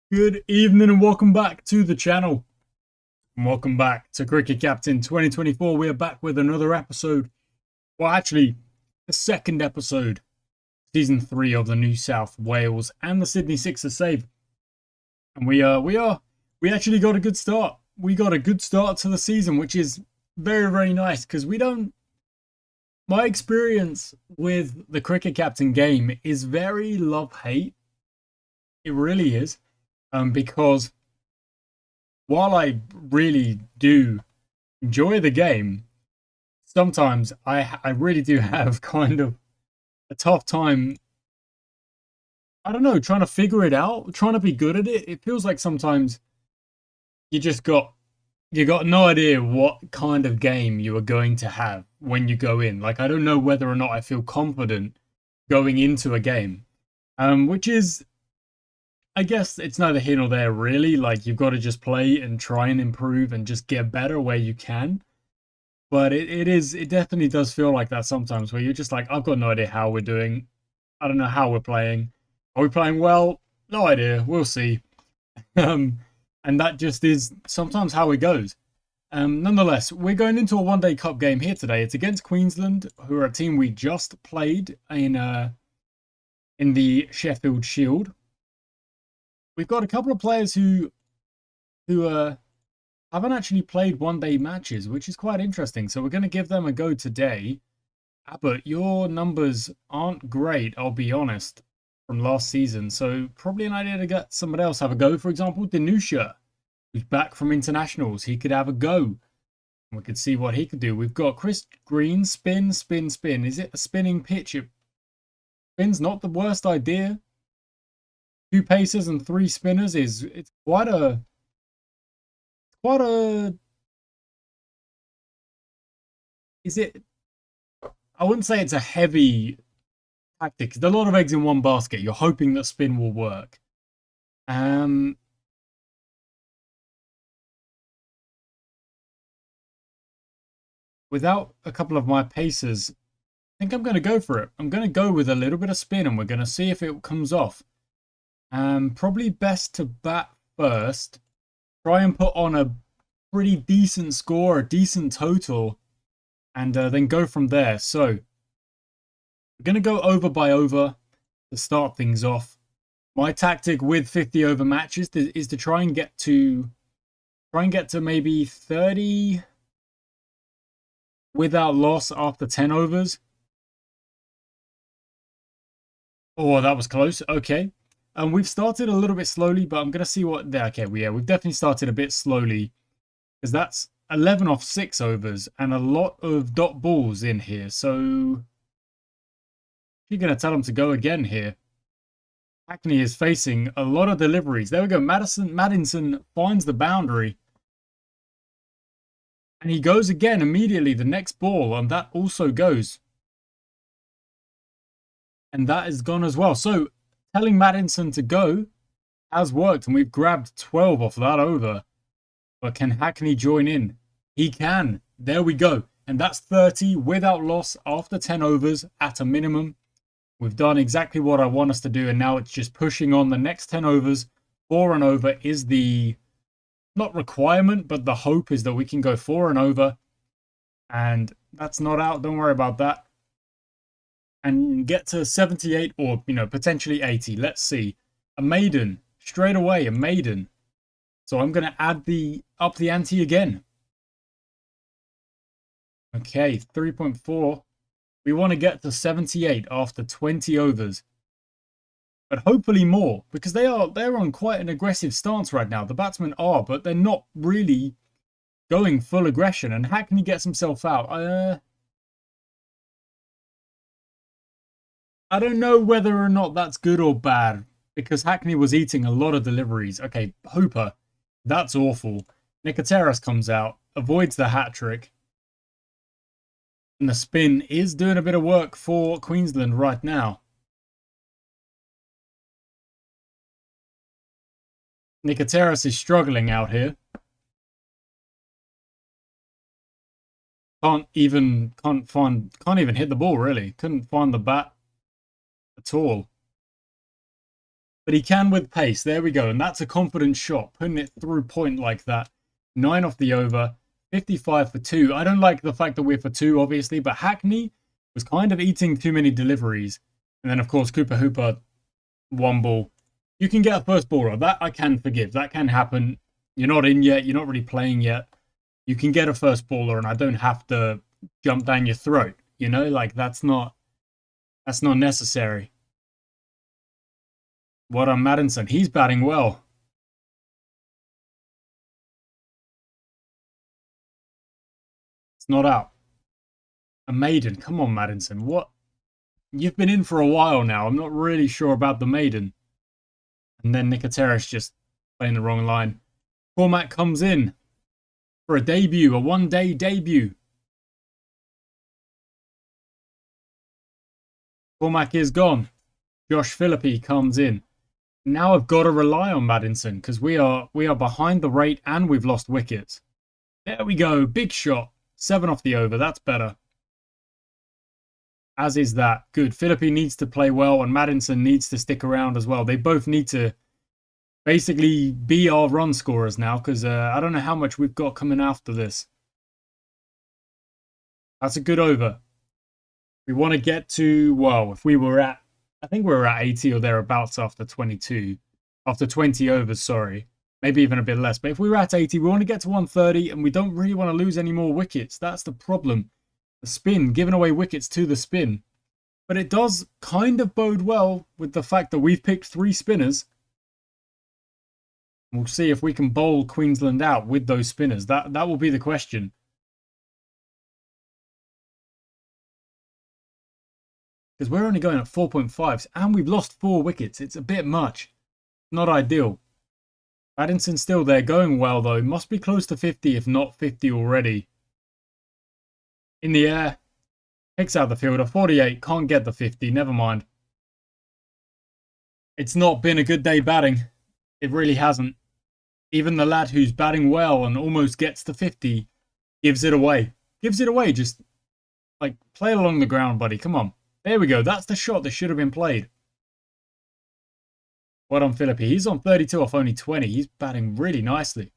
Good evening and welcome back to the channel. And welcome back to Cricket Captain 2024. We are back with another episode. Well, actually, the second episode, season 3 of the New South Wales and the Sydney Sixers save. And we actually got a good start. We got a good start to the season, which is very, very nice because my experience with the Cricket Captain game is very love-hate. It really is. Because while I really do enjoy the game, sometimes I really do have kind of a tough time. I don't know, trying to figure it out, trying to be good at it. It feels like sometimes you just got no idea what kind of game you are going to have when you go in. Like I don't know whether or not I feel confident going into a game. Which is, I guess it's neither here nor there really. Like you've got to just play and try and improve and just get better where you can. But it definitely does feel like that sometimes where you're just like, I've got no idea how we're doing. I don't know how we're playing. Are we playing well? No idea. We'll see. Um, and that just is sometimes how it goes. Nonetheless, we're going into a one-day cup game here today. It's against Queensland, who are a team we just played in the Sheffield Shield. We've got a couple of players who haven't actually played one-day matches, which is quite interesting. So we're going to give them a go today. But your numbers aren't great, I'll be honest, from last season. So probably an idea to get somebody else have a go. For example, Danusha, who's back from internationals. He could have a go. We could see what he could do. We've got Chris Green, spin, spin, spin. Is it a spinning pitch? Spin's not the worst idea. 2 pacers and 3 spinners it's quite a is it I wouldn't say it's a heavy tactic. There's a lot of eggs in one basket. You're hoping that spin will work. Um, Without a couple of my paces, I think I'm going to go for it. I'm going to go with a little bit of spin and we're going to see if it comes off. Probably best to bat first. Try and put on a pretty decent score, a decent total, and then go from there. So we're going to go over by over to start things off. My tactic with 50 over matches is to try and get to maybe 30 without loss after 10 overs. Oh, that was close. Okay. We've started a little bit slowly, but I'm going to see what... Okay, we've definitely started a bit slowly because that's 11 off 6 overs and a lot of dot balls in here. So you're going to tell them to go again here. Hackney is facing a lot of deliveries. There we go. Maddinson finds the boundary. And he goes again immediately, the next ball, and that also goes. And that is gone as well. So telling Maddinson to go has worked, and we've grabbed 12 off that over. But can Hackney join in? He can. There we go. And that's 30 without loss after 10 overs at a minimum. We've done exactly what I want us to do, and now it's just pushing on the next 10 overs. 4 and over is the, not requirement, but the hope is that we can go 4 and over. And that's not out. Don't worry about that. And get to 78 or, potentially 80. Let's see. A maiden. Straight away, a maiden. So I'm going to add up the ante again. Okay, 3.4. We want to get to 78 after 20 overs. But hopefully more, because they're on quite an aggressive stance right now. The batsmen are, but they're not really going full aggression. And Hackney gets himself out. I don't know whether or not that's good or bad, because Hackney was eating a lot of deliveries. Okay, Hooper, that's awful. Nicotera's comes out, avoids the hat trick. And the spin is doing a bit of work for Queensland right now. Nicoteras is struggling out here. Can't even hit the ball really. Couldn't find the bat at all. but he can with pace. There we go. And that's a confident shot, putting it through point like that. 9 off the over, 55 for 2. I don't like the fact that we're for 2, obviously, but Hackney was kind of eating too many deliveries. And then, of course, Cooper Hooper, 1 ball. You can get a first baller. That I can forgive. That can happen. You're not in yet. You're not really playing yet. You can get a first baller, and I don't have to jump down your throat. You know, like that's not necessary. What on Maddinson? He's batting well. It's not out. A maiden. Come on, Maddinson. What? You've been in for a while now. I'm not really sure about the maiden. And then Nicotera's just playing the wrong line. Cormac comes in for a debut, a one-day debut. Cormac is gone. Josh Philippi comes in. Now I've got to rely on Maddinson because we are behind the rate and we've lost wickets. There we go. Big shot. 7 off the over. That's better. As is that. Good. Philippi needs to play well and Maddinson needs to stick around as well. They both need to basically be our run scorers now because I don't know how much we've got coming after this. That's a good over. We want to get to, well, if we were at, I think we were at 80 or thereabouts after 22. After 20 overs, sorry. Maybe even a bit less. But if we were at 80, we want to get to 130 and we don't really want to lose any more wickets. That's the problem. The spin, giving away wickets to the spin. But it does kind of bode well with the fact that we've picked 3 spinners. We'll see if we can bowl Queensland out with those spinners. That will be the question. Because we're only going at 4.5s and we've lost 4 wickets. It's a bit much. Not ideal. Maddison's still there, going well though. Must be close to 50, if not 50 already. In the air. Picks out the fielder. 48. Can't get the 50. Never mind. It's not been a good day batting. It really hasn't. Even the lad who's batting well and almost gets to 50 gives it away. Gives it away. Just, like, play along the ground, buddy. Come on. There we go. That's the shot that should have been played. Well done, Philippi. He's on 32 off only 20. He's batting really nicely.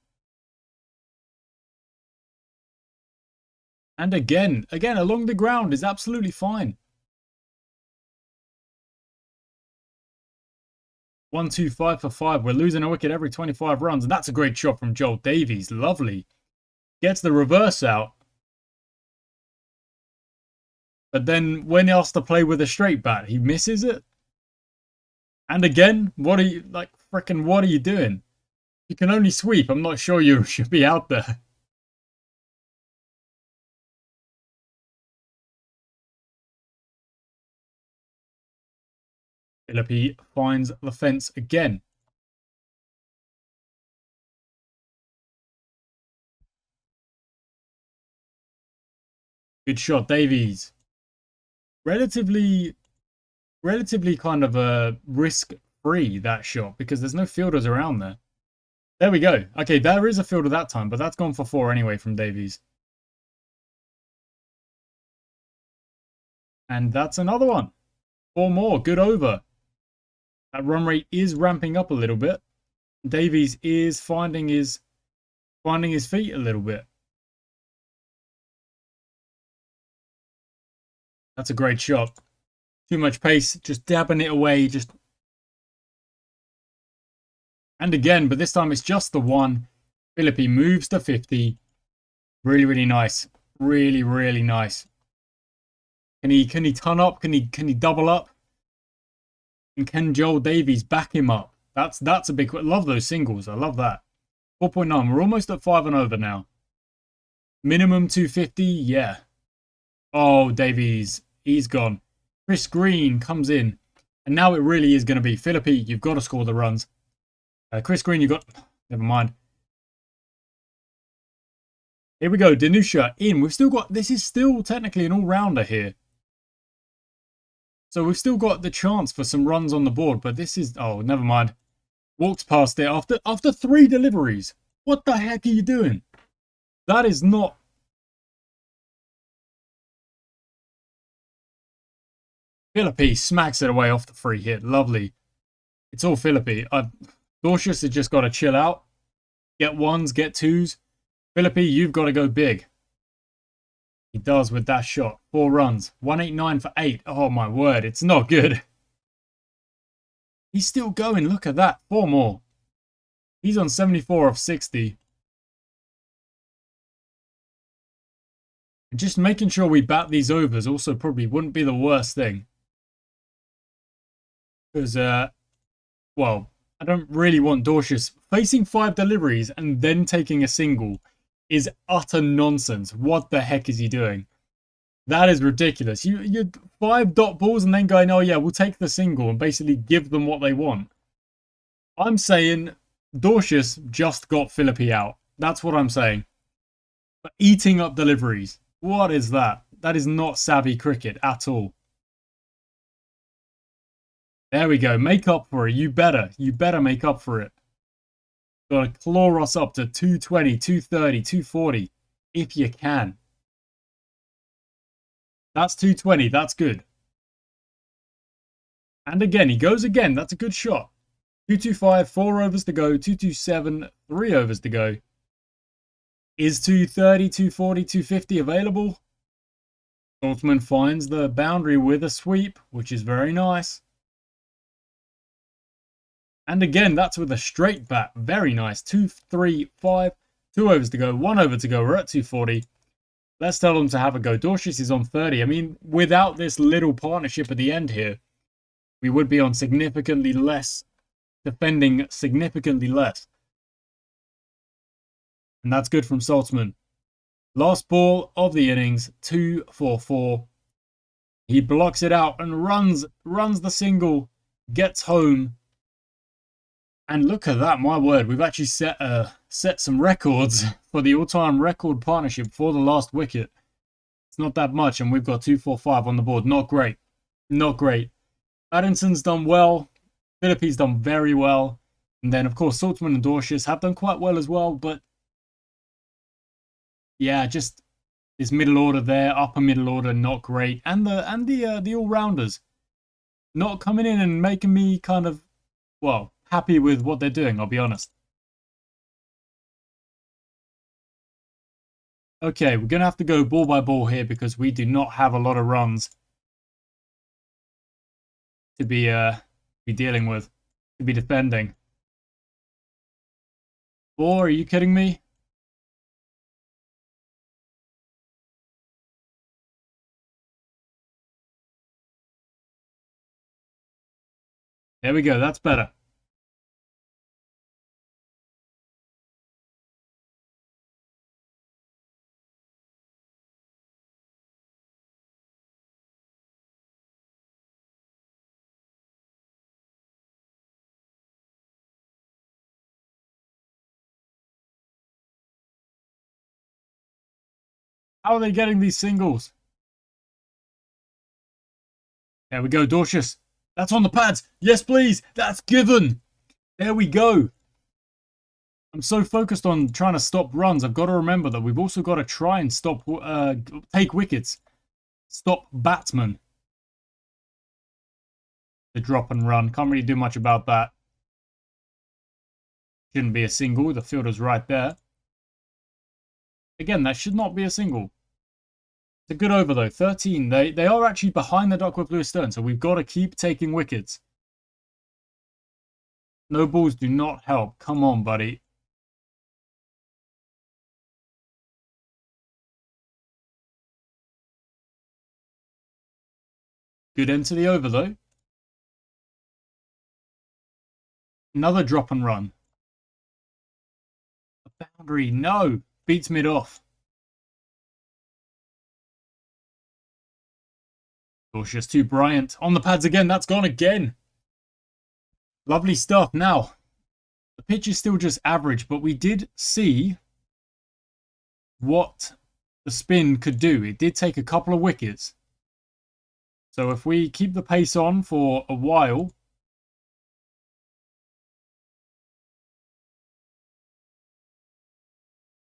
And again, along the ground is absolutely fine. 1-2-5 for 5. We're losing a wicket every 25 runs. And that's a great shot from Joel Davies. Lovely. Gets the reverse out. But then when he has to play with a straight bat, he misses it. And again, what are you, like, frickin' what are you doing? You can only sweep. I'm not sure you should be out there. Philippi finds the fence again. Good shot, Davies. Relatively kind of a risk-free, that shot, because there's no fielders around there. There we go. Okay, there is a fielder that time, but that's gone for 4 anyway from Davies. And that's another one. 4 more. Good over. That run rate is ramping up a little bit. Davies is finding his feet a little bit. That's a great shot. Too much pace, just dabbing it away, just. And again, but this time it's just the 1. Philippi moves to 50. Really, really nice. Really, really nice. Can he ton up? Can he double up? And can Joel Davies back him up? That's a big. Love those singles. I love that. 4.9. We're almost at 5 and over now. Minimum 250. Yeah. Oh, Davies. He's gone. Chris Green comes in. And now it really is going to be Philippi. You've got to score the runs. Chris Green, you've got. Never mind. Here we go. Danusha in. We've still got. This is still technically an all-rounder here. So we've still got the chance for some runs on the board, but this is... Oh, never mind. Walks past it after 3 deliveries. What the heck are you doing? That is not... Philippi smacks it away off the free hit. Lovely. It's all Philippi. Dorcius has just got to chill out. Get ones, get twos. Philippi, you've got to go big. He does with that shot. 4 runs. 189 for 8. Oh my word, it's not good. He's still going. Look at that. 4 more. He's on 74 of 60. And just making sure we bat these overs also probably wouldn't be the worst thing. Because, well, I don't really want Dorcius facing 5 deliveries and then taking a single is utter nonsense. What the heck is he doing? That is ridiculous. You 5 dot balls and then going, oh yeah, we'll take the single and basically give them what they want. I'm saying Dorcius just got Philippi out. That's what I'm saying. But eating up deliveries. What is that? That is not savvy cricket at all. There we go. Make up for it. You better. You better make up for it. Got to claw us up to 220, 230, 240 if you can. That's 220. That's good. And again, he goes again. That's a good shot. 225, 4 overs to go. 227, 3 overs to go. Is 230, 240, 250 available? Saltzman finds the boundary with a sweep, which is very nice. And again, that's with a straight bat. Very nice. 2, 3, 5. 2 overs to go. 1 over to go. We're at 240. Let's tell them to have a go. Dorcius is on 30. I mean, without this little partnership at the end here, we would be on significantly less, defending significantly less. And that's good from Saltzman. Last ball of the innings, 2 for 4. He blocks it out and runs the single, gets home. And look at that, my word, we've actually set some records for the all-time record partnership for the last wicket. It's not that much, and we've got 245 on the board. Not great. Not great. Addison's done well. Philippi's done very well. And then, of course, Saltzman and Dorcius have done quite well as well, but yeah, just this middle order there, upper middle order, not great. And the all-rounders not coming in and making me kind of, well, happy with what they're doing, I'll be honest. Okay, we're going to have to go ball by ball here because we do not have a lot of runs to be dealing with, to be defending. 4, are you kidding me? There we go, that's better. How are they getting these singles? There we go, Dorcius. That's on the pads. Yes, please. That's given. There we go. I'm so focused on trying to stop runs. I've got to remember that we've also got to try and stop, take wickets. Stop batsmen. The drop and run. Can't really do much about that. Shouldn't be a single. The fielder's right there. Again, that should not be a single. It's a good over though. 13. They are actually behind the Duckworth Lewis Stern, so we've got to keep taking wickets. No balls do not help. Come on, buddy. Good end to the over though. Another drop and run. A boundary. No. Beats mid off. Cautious to Bryant. On the pads again. That's gone again. Lovely stuff. Now, the pitch is still just average, but we did see what the spin could do. It did take a couple of wickets. So if we keep the pace on for a while,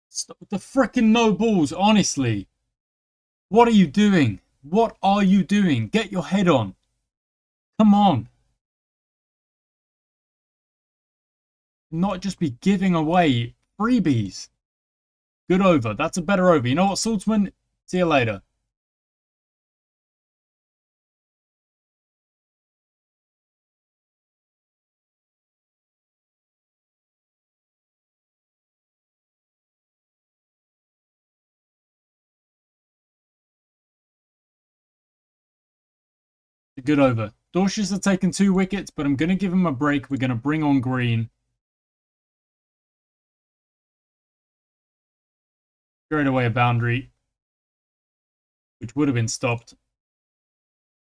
stop with the frickin' no balls, honestly. What are you doing? What are you doing? Get your head on. Come on. not just be giving away freebies. Good over. That's a better over. You know what, Saltzman? See you later. Good over. Dorsius are taking 2 wickets, but I'm going to give him a break. We're going to bring on Green. Straight away a boundary, which would have been stopped.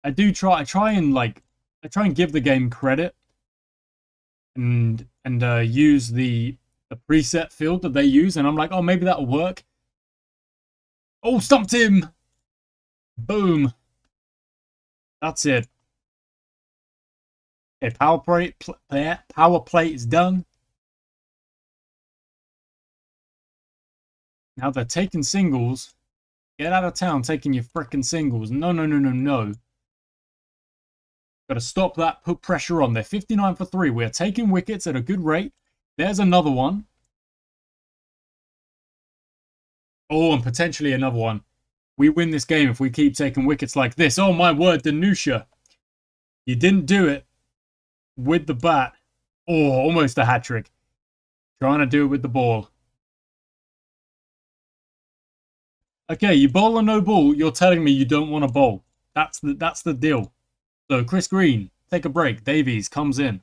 I try and give the game credit and use the preset field that they use, and I'm like, oh, maybe that'll work. Oh, stumped him! Boom. That's it. Okay, power play is done. Now they're taking singles. Get out of town taking your frickin' singles. No, no, no, no, no. Got to stop that. Put pressure on. They're 59 for 3. We're taking wickets at a good rate. There's another one. Oh, and potentially another one. We win this game if we keep taking wickets like this. Oh, my word, Danusha. You didn't do it with the bat. Oh, almost a hat-trick. Trying to do it with the ball. Okay, you bowl or no ball, you're telling me you don't want to bowl. That's the deal. So, Chris Green, take a break. Davies comes in.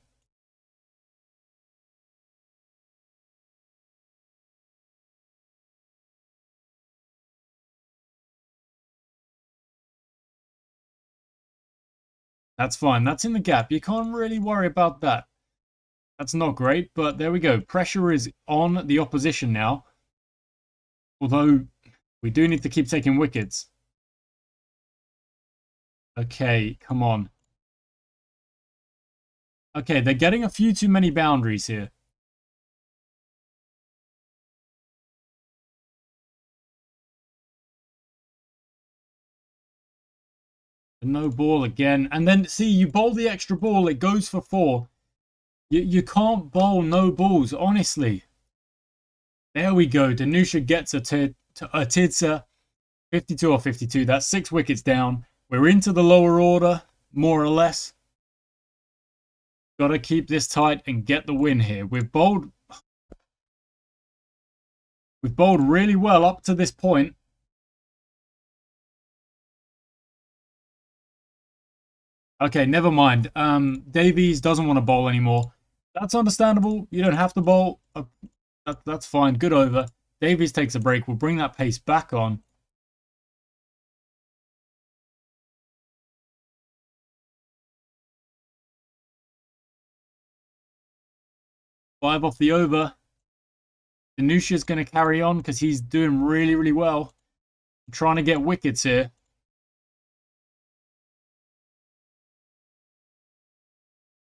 That's fine. That's in the gap. You can't really worry about that. That's not great, but there we go. Pressure is on the opposition now. Although, we do need to keep taking wickets. Okay, come on. Okay, they're getting a few too many boundaries here. No ball again. And then, see, you bowl the extra ball, it goes for 4. You can't bowl no balls, honestly. There we go. Danusha gets a Tidsa. 52 or 52. That's 6 wickets down. We're into the lower order, more or less. Got to keep this tight and get the win here. We've bowled really well up to this point. Okay, never mind. Davies doesn't want to bowl anymore. That's understandable. You don't have to bowl. That's fine. Good over. Davies takes a break. We'll bring that pace back on. Five off the over. Danusha's going to carry on because he's doing really, really well. I'm trying to get wickets here.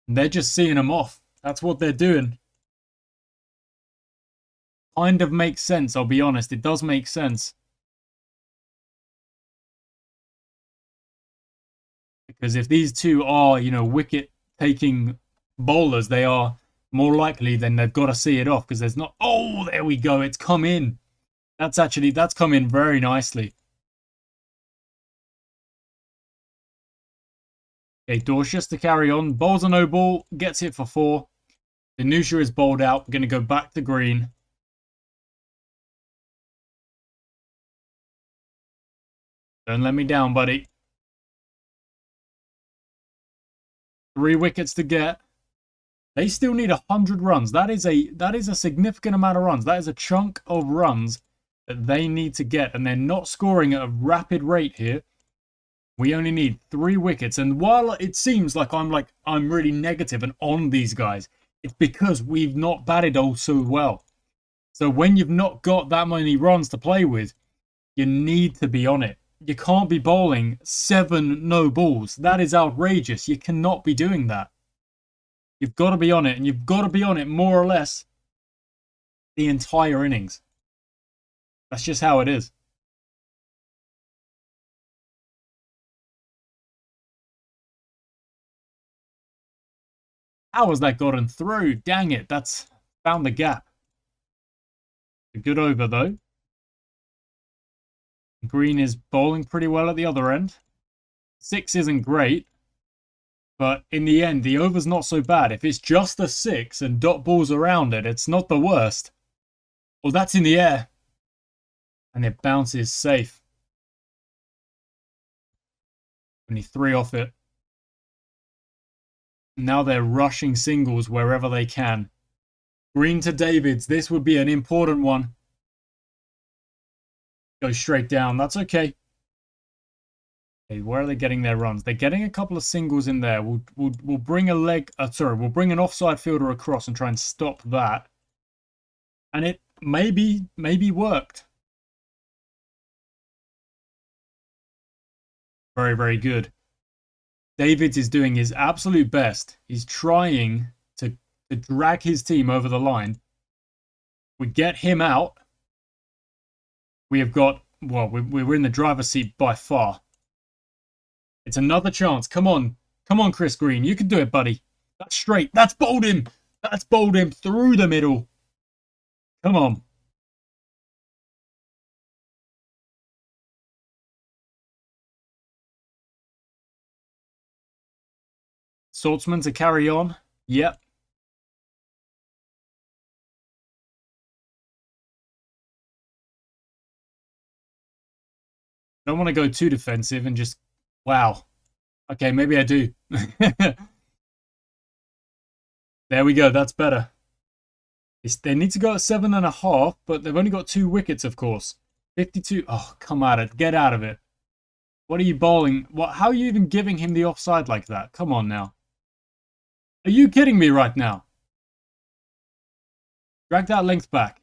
And they're just seeing him off. That's what they're doing. Kind of makes sense, I'll be honest. It does make sense. Because if these two are, wicket-taking bowlers, they are more likely then they've got to see it off because there's not... Oh, there we go. It's come in. That's come in very nicely. Okay, Dorsius to carry on. Bowls a no ball. Gets hit for 4. Danusha is bowled out. We're going to go back to Green. Don't let me down, buddy. 3 wickets to get. They still need 100 runs. That is a significant amount of runs. That is a chunk of runs that they need to get, and they're not scoring at a rapid rate here. We only need 3 wickets, and while it seems like I'm really negative and on these guys, it's because we've not batted all so well. So when you've not got that many runs to play with, you need to be on it. You can't be bowling 7 no balls. That is outrageous. You cannot be doing that. You've got to be on it, and you've got to be on it more or less the entire innings. That's just how it is. How has that gotten through? Dang it, that's Found the gap. A good over, though. Green is bowling pretty well at the other end. 6 isn't great. But in the end, the over's not so bad. If it's just a 6 and dot balls around it, it's not the worst. Well, that's in the air. And it bounces safe. Only 3 off it. Now they're rushing singles wherever they can. Green to Davids. This would be an important one. Go straight down. That's okay. Okay, where are they getting their runs? They're getting a couple of singles in there. We'll bring a leg. We'll bring an offside fielder across and try and stop that. And it maybe worked. Very, very good. Davids is doing his absolute best. He's trying to drag his team over the line. We get him out. We have got, well, we're in the driver's seat by far. It's another chance. Come on. Come on, Chris Green. You can do it, buddy. That's straight. That's bowled him. That's bowled him through the middle. Come on. Saltzman to carry on. Yep. Don't want to go too defensive and just... Wow. Okay, maybe I do. There we go. That's better. They need to go at 7.5, but they've only got 2 wickets, of course. 52. Oh, come at it. Get out of it. What are you bowling? What? How are you even giving him the offside like that? Come on now. Are you kidding me right now? Drag that length back.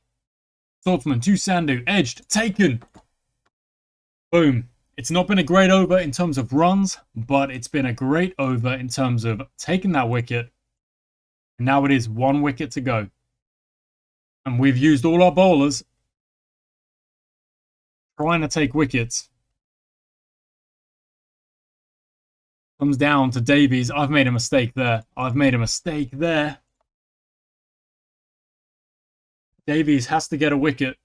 Saltzman to Sandhu. Edged. Taken. Boom. It's not been a great over in terms of runs, but it's been a great over in terms of taking that wicket. And now it is 1 wicket to go. And we've used all our bowlers trying to take wickets. Comes down to Davies. I've made a mistake there. Davies has to get a wicket.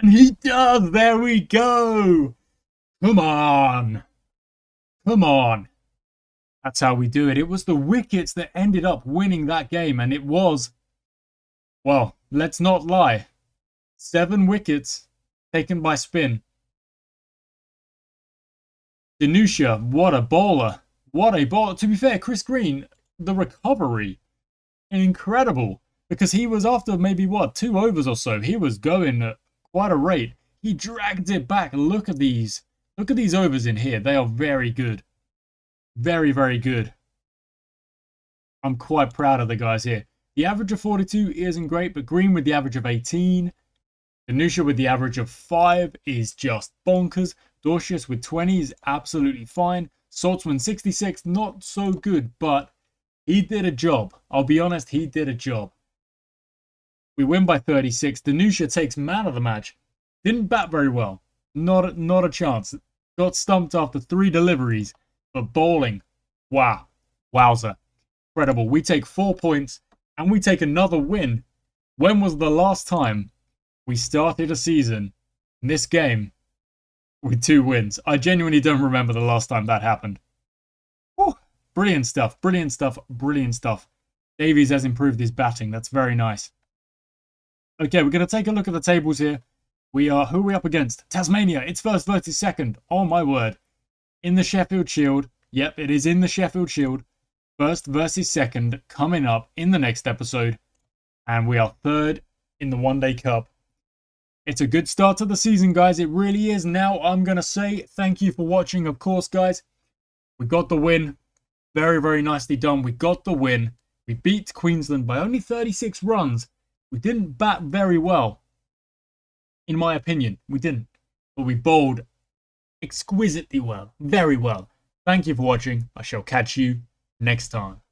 And he does! There we go! Come on! Come on! That's how we do it. It was the wickets that ended up winning that game. And it was, well, let's not lie. 7 wickets taken by spin. Danusha, what a bowler. What a bowler. To be fair, Chris Green, the recovery, incredible. Because he was after maybe, 2 overs or so. He was going at quite a rate. He dragged it back. Look at these. Look at these overs in here. They are very good. Very, very good. I'm quite proud of the guys here. The average of 42 isn't great, but Green with the average of 18. Danusha with the average of 5 is just bonkers. Dorcius with 20 is absolutely fine. Saltzman 66, not so good, but he did a job. I'll be honest, he did a job. We win by 36. Danusha takes man of the match. Didn't bat very well. Not a chance. Got stumped after 3 deliveries. But bowling, wow. Wowza. Incredible. We take 4 points and we take another win. When was the last time we started a season in this game with 2 wins? I genuinely don't remember the last time that happened. Whew. Brilliant stuff. Brilliant stuff. Brilliant stuff. Davies has improved his batting. That's very nice. Okay, we're going to take a look at the tables here. Who are we up against? Tasmania. It's first versus second. Oh my word. In the Sheffield Shield. Yep, it is in the Sheffield Shield. First versus second coming up in the next episode. And we are third in the One Day Cup. It's a good start to the season, guys. It really is. Now I'm going to say thank you for watching. Of course, guys, we got the win. Very, very nicely done. We got the win. We beat Queensland by only 36 runs. We didn't bat very well. In my opinion, we didn't. But we bowled exquisitely well. Very well. Thank you for watching. I shall catch you next time.